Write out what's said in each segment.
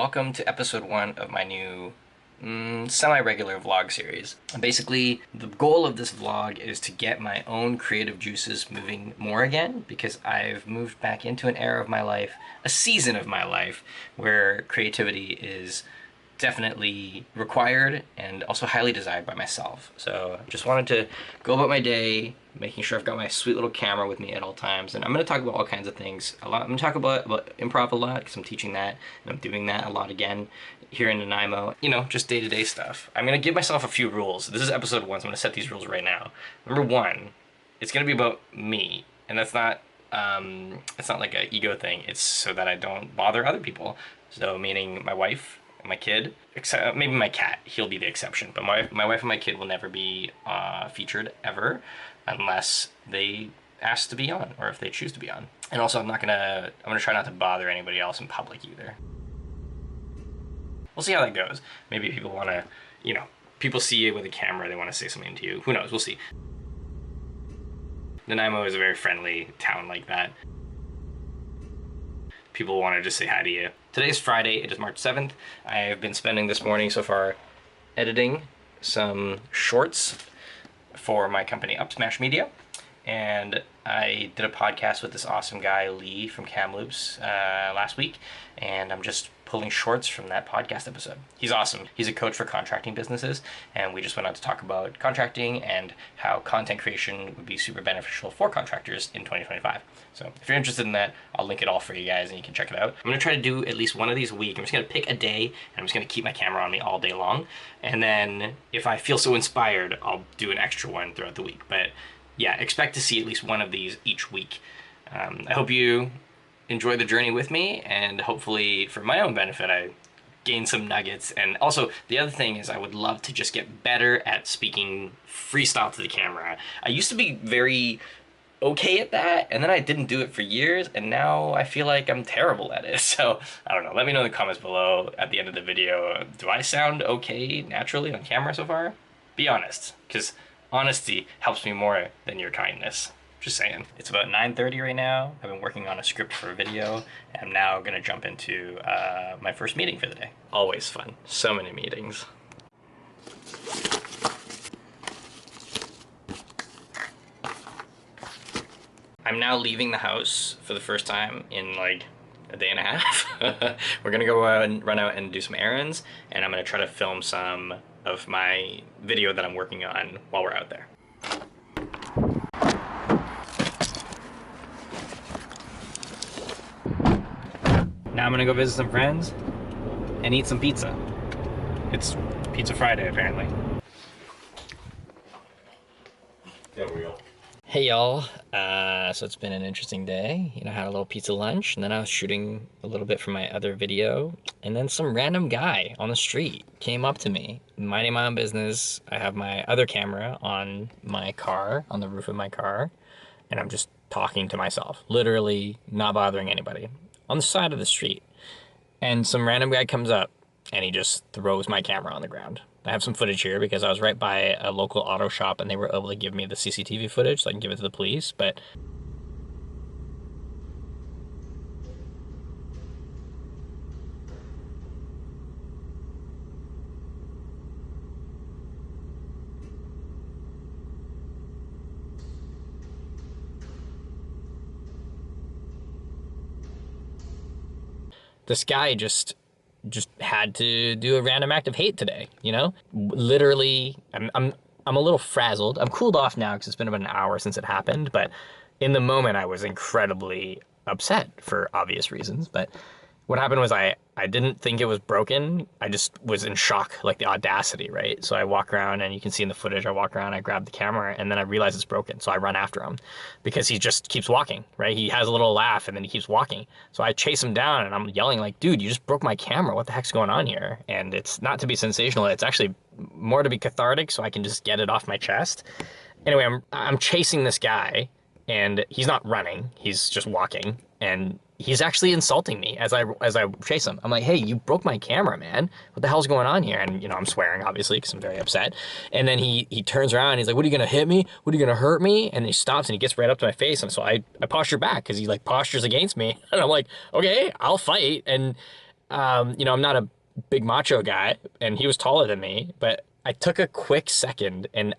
welcome to episode 1 of my new semi-regular vlog series. Basically, the goal of this vlog is to get my own creative juices moving more again, because I've moved back into an era of my life, a season of my life, where creativity is definitely required and also highly desired by myself. So just wanted to go about my day, making sure I've got my sweet little camera with me at all times. And I'm going to talk about all kinds of things a lot. I'm going to talk about improv a lot because I'm teaching that and I'm doing that a lot again here in Nanaimo. You know, just day-to-day stuff. I'm going to give myself a few rules. This is episode 1, so I'm going to set these rules right now. Number 1, it's going to be about me. And that's not it's not like an ego thing. It's so that I don't bother other people. So meaning my wife, my kid, except maybe my cat, he'll be the exception, but my wife and my kid will never be featured ever unless they ask to be on or if they choose to be on. And also I'm gonna try not to bother anybody else in public either. We'll see how that goes. Maybe people want to, people see you with a camera, they want to say something to you. Who knows? We'll see. Nanaimo is a very friendly town like that. People want to just say hi to you. Today's Friday, it is March 7th. I have been spending this morning so far editing some shorts for my company Up Smash Media. And I did a podcast with this awesome guy, Lee from Kamloops, last week. And I'm just pulling shorts from that podcast episode. He's awesome. He's a coach for contracting businesses. And we just went out to talk about contracting and how content creation would be super beneficial for contractors in 2025. So if you're interested in that, I'll link it all for you guys and you can check it out. I'm going to try to do at least one of these a week. I'm just going to pick a day and I'm just going to keep my camera on me all day long. And then if I feel so inspired, I'll do an extra one throughout the week. But yeah, expect to see at least one of these each week. I hope you enjoy the journey with me, and hopefully for my own benefit, I gain some nuggets. And also the other thing is I would love to just get better at speaking freestyle to the camera. I used to be very okay at that, and then I didn't do it for years, and now I feel like I'm terrible at it. So I don't know, let me know in the comments below at the end of the video, do I sound okay naturally on camera so far? Be honest, because honesty helps me more than your kindness. Just saying. It's about 9:30 right now. I've been working on a script for a video, and I'm now gonna jump into my first meeting for the day. Always fun. So many meetings. I'm now leaving the house for the first time in like a day and a half. We're gonna go out and run out and do some errands, and I'm gonna try to film some of my video that I'm working on while we're out there. Now I'm gonna go visit some friends and eat some pizza. It's Pizza Friday, apparently. There we go. Hey y'all, so it's been an interesting day. I had a little pizza lunch, and then I was shooting a little bit for my other video, and then some random guy on the street came up to me, minding my own business. I have my other camera on my car, on the roof of my car, and I'm just talking to myself, literally not bothering anybody, on the side of the street. And some random guy comes up, and he just throws my camera on the ground. I have some footage here because I was right by a local auto shop and they were able to give me the CCTV footage so I can give it to the police, but this guy just had to do a random act of hate today, Literally, I'm a little frazzled. I'm cooled off now because it's been about an hour since it happened, but in the moment I was incredibly upset for obvious reasons. But what happened was I didn't think it was broken. I just was in shock, like the audacity, right? So I walk around, and you can see in the footage, I walk around, I grab the camera, and then I realize it's broken. So I run after him because he just keeps walking, right? He has a little laugh and then he keeps walking. So I chase him down and I'm yelling like, dude, you just broke my camera. What the heck's going on here? And it's not to be sensational. It's actually more to be cathartic so I can just get it off my chest. Anyway, I'm chasing this guy, and he's not running. He's just walking, and he's actually insulting me as I chase him. I'm like, hey, you broke my camera, man. What the hell's going on here? And, I'm swearing, obviously, because I'm very upset. And then he turns around, and he's like, what, are you going to hit me? What, are you going to hurt me? And he stops, and he gets right up to my face. And so I posture back because he, postures against me. And I'm like, okay, I'll fight. And You know, I'm not a big macho guy, and he was taller than me, but I took a quick second, and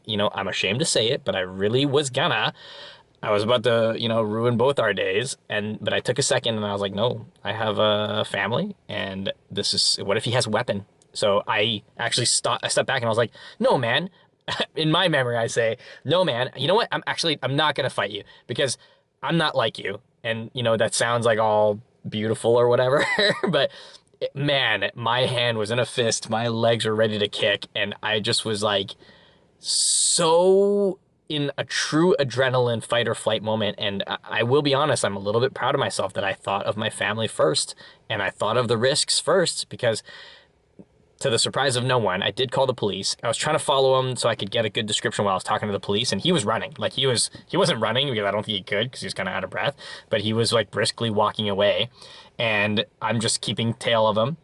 you know, I'm ashamed to say it, but I really was gonna. I was about to, you know, ruin both our days, but I took a second, and I was like, no, I have a family, and this is, what if he has a weapon? So I actually I stepped back, and I was like, no, man. In my memory, I say, no, man. You know what? I'm not gonna fight you because I'm not like you, and you know that sounds like all beautiful or whatever, but man, my hand was in a fist, my legs were ready to kick, and I just was like so in a true adrenaline fight or flight moment. And I will be honest, I'm a little bit proud of myself that I thought of my family first and I thought of the risks first, because to the surprise of no one, I did call the police. I was trying to follow him so I could get a good description while I was talking to the police, and he was running. Like he wasn't running because I don't think he could because he was kind of out of breath, but he was like briskly walking away, and I'm just keeping tail of him.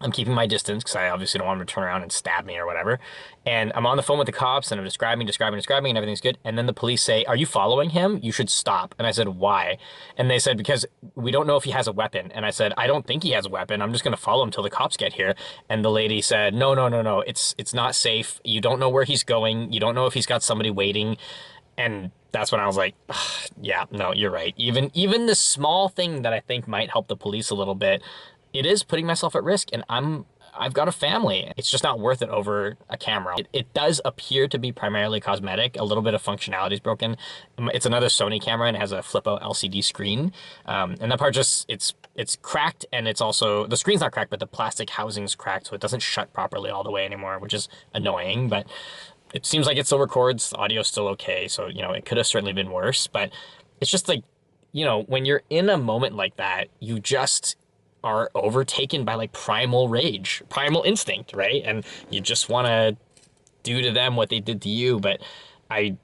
I'm keeping my distance because I obviously don't want him to turn around and stab me or whatever. And I'm on the phone with the cops and I'm describing, and everything's good. And then the police say, "Are you following him? You should stop." And I said, "Why?" And they said, "Because we don't know if he has a weapon." And I said, "I don't think he has a weapon. I'm just going to follow him till the cops get here." And the lady said, "No, no, no, no. It's not safe. You don't know where he's going. You don't know if he's got somebody waiting." And that's when I was like, yeah, no, you're right. Even the small thing that I think might help the police a little bit, it is putting myself at risk, and I've got a family. It's just not worth it over a camera. It does appear to be primarily cosmetic. A little bit of functionality is broken. It's another Sony camera and it has a flip-out LCD screen. And that part just, it's cracked, and it's also, the screen's not cracked, but the plastic housing's cracked, so it doesn't shut properly all the way anymore, which is annoying, but it seems like it still records. The audio's still okay, so, you know, it could have certainly been worse, but it's just like, you know, when you're in a moment like that, you just are overtaken by like primal rage, primal instinct, right? And you just want to do to them what they did to you. But I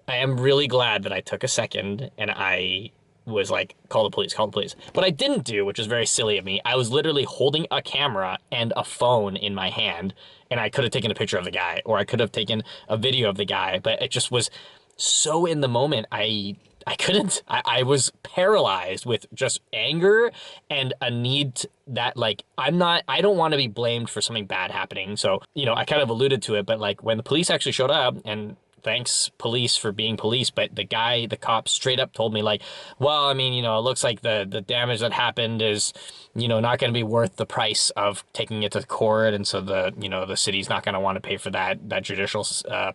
am really glad that I took a second and I was like, call the police, call the police. What I didn't do, which was very silly of me, I was literally holding a camera and a phone in my hand, and I could have taken a picture of the guy, or I could have taken a video of the guy, but it just was so in the moment, I couldn't. I was paralyzed with just anger and a need that, like, I don't want to be blamed for something bad happening. So, you know, I kind of alluded to it, but like when the police actually showed up, and thanks police for being police, but the cop straight up told me like, well, I mean, you know, it looks like the damage that happened is, you know, not going to be worth the price of taking it to court. And so the city's not going to want to pay for that judicial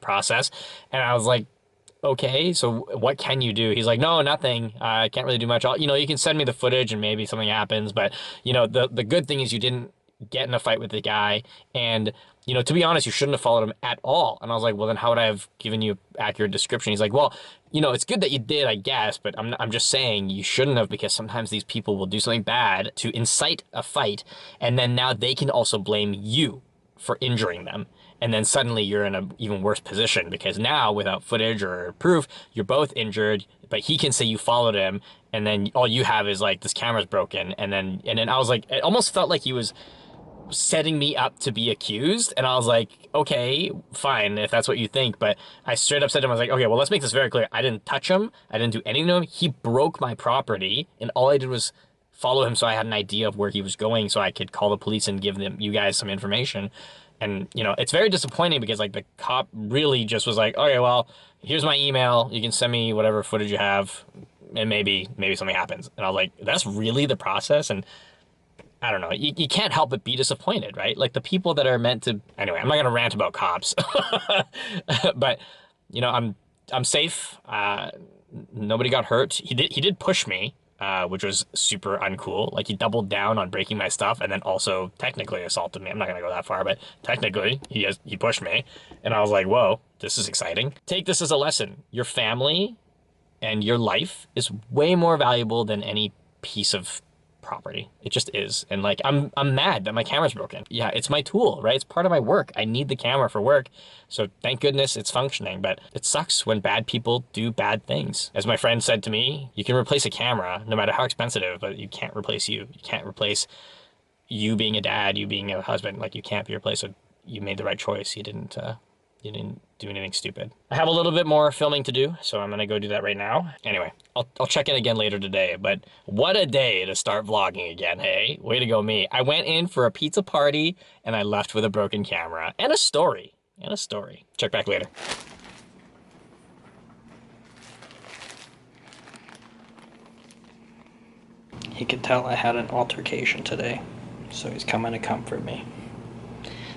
process. And I was like, okay, so what can you do? He's like, no, nothing. I can't really do much. You know, you can send me the footage and maybe something happens. But, you know, the good thing is you didn't get in a fight with the guy. And, you know, to be honest, you shouldn't have followed him at all. And I was like, well, then how would I have given you an accurate description? He's like, well, you know, it's good that you did, I guess, but I'm just saying you shouldn't have, because sometimes these people will do something bad to incite a fight. And then now they can also blame you for injuring them. And then suddenly you're in an even worse position, because now without footage or proof, you're both injured, but he can say you followed him, and then all you have is like, this camera's broken. And then I was like, it almost felt like he was setting me up to be accused. And I was like, okay, fine, if that's what you think. But I straight up said to him, I was like, okay, well, let's make this very clear. I didn't touch him. I didn't do anything to him. He broke my property, and all I did was follow him so I had an idea of where he was going so I could call the police and give you guys some information. And, you know, it's very disappointing because, like, the cop really just was like, okay, well, here's my email. You can send me whatever footage you have, and maybe something happens. And I was like, that's really the process? And I don't know. You can't help but be disappointed, right? Like, the people that are meant to... Anyway, I'm not going to rant about cops. But, you know, I'm safe. Nobody got hurt. He did push me, which was super uncool. Like, he doubled down on breaking my stuff and then also technically assaulted me. I'm not going to go that far, but technically he pushed me. And I was like, whoa, this is exciting. Take this as a lesson. Your family and your life is way more valuable than any piece of property. It just is. And like, I'm mad that my camera's broken. Yeah, it's my tool, right? It's part of my work. I need the camera for work. So thank goodness it's functioning, but it sucks when bad people do bad things. As my friend said to me, you can replace a camera no matter how expensive, but you can't replace you. You can't replace you being a dad, you being a husband. Like, you can't be replaced. So you made the right choice. You didn't do anything stupid. I have a little bit more filming to do, so I'm gonna go do that right now. Anyway, I'll check in again later today, but what a day to start vlogging again, hey? Way to go me. I went in for a pizza party and I left with a broken camera and a story. And a story. Check back later. He could tell I had an altercation today, so he's coming to comfort me.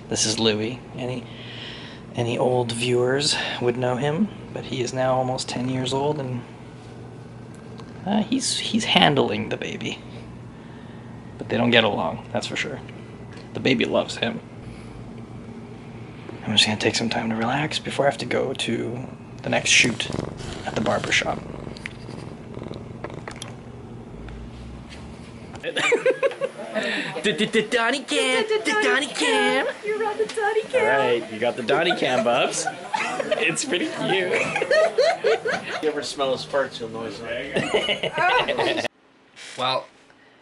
This is Louis. Any old viewers would know him, but he is now almost 10 years old, and he's handling the baby. But they don't get along, that's for sure. The baby loves him. I'm just gonna take some time to relax before I have to go to the next shoot at the barber shop. The Donnie Cam! The Donnie Cam! You're on the Donnie Cam! Alright, you got the Donnie Cam, Bubs. It's pretty cute. You ever smell his farts, you'll know he's not. Well,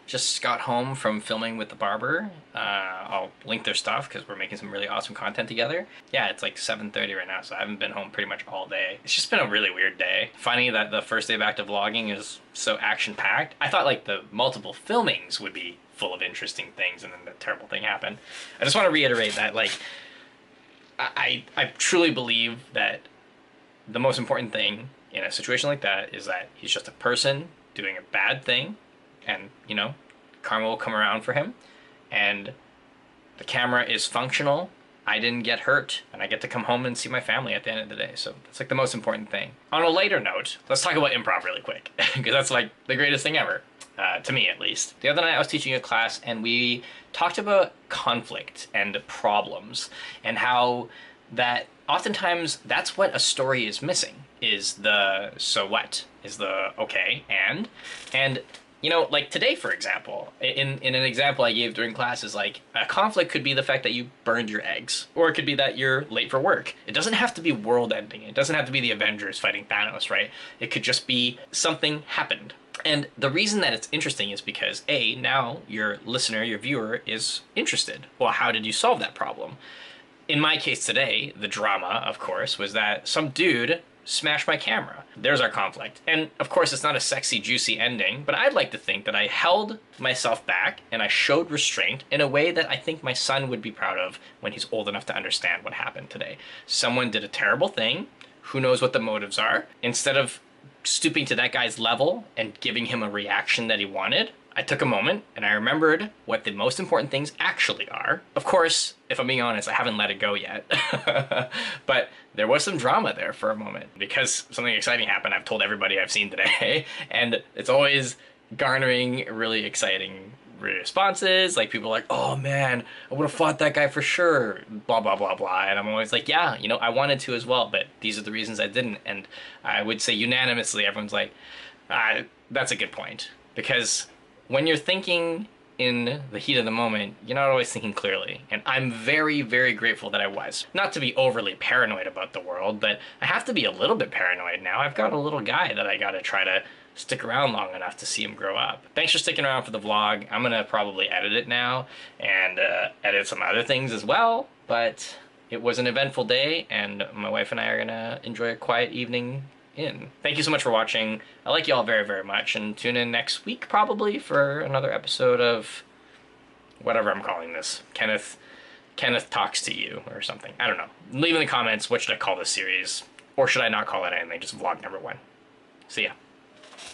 just got home from filming with the barber. I'll link their stuff because we're making some really awesome content together. Yeah, it's like 7:30 right now, so I haven't been home pretty much all day. It's just been a really weird day. Finding that the first day back to vlogging is so action-packed. I thought like the multiple filmings would be full of interesting things, and then the terrible thing happened. I just want to reiterate that like I truly believe that the most important thing in a situation like that is that he's just a person doing a bad thing, and you know, karma will come around for him, and the camera is functional. I didn't get hurt, and I get to come home and see my family at the end of the day, so that's like the most important thing. On a lighter note, let's talk about improv really quick, because that's like the greatest thing ever, to me at least. The other night I was teaching a class, and we talked about conflict and problems, and how that oftentimes that's what a story is missing, is the so what, is the okay, and you know, like today, for example, in an example I gave during class is like, a conflict could be the fact that you burned your eggs, or it could be that you're late for work. It doesn't have to be world ending. It doesn't have to be the Avengers fighting Thanos, right? It could just be something happened. And the reason that it's interesting is because A, now your listener, your viewer is interested. Well, how did you solve that problem? In my case today, the drama, of course, was that some dude smash my camera. There's our conflict. And of course it's not a sexy, juicy ending, but I'd like to think that I held myself back and I showed restraint in a way that I think my son would be proud of when he's old enough to understand what happened today. Someone did a terrible thing. Who knows what the motives are? Instead of stooping to that guy's level and giving him a reaction that he wanted, I took a moment and I remembered what the most important things actually are. Of course, if I'm being honest, I haven't let it go yet. But there was some drama there for a moment because something exciting happened. I've told everybody I've seen today, and it's always garnering really exciting responses. Like people are like, oh man, I would have fought that guy for sure, blah, blah, blah, blah. And I'm always like, yeah, you know, I wanted to as well, but these are the reasons I didn't. And I would say unanimously, everyone's like, that's a good point. Because when you're thinking in the heat of the moment, you're not always thinking clearly. And I'm very, very grateful that I was. Not to be overly paranoid about the world, but I have to be a little bit paranoid now. I've got a little guy that I gotta try to stick around long enough to see him grow up. Thanks for sticking around for the vlog. I'm gonna probably edit it now and edit some other things as well, but it was an eventful day and my wife and I are gonna enjoy a quiet evening in. Thank you so much for watching. I like you all very, very much, and tune in next week probably for another episode of whatever I'm calling this. Kenneth Talks to You or something. I don't know. Leave in the comments what should I call this series, or should I not call it anything, just vlog number 1. See ya.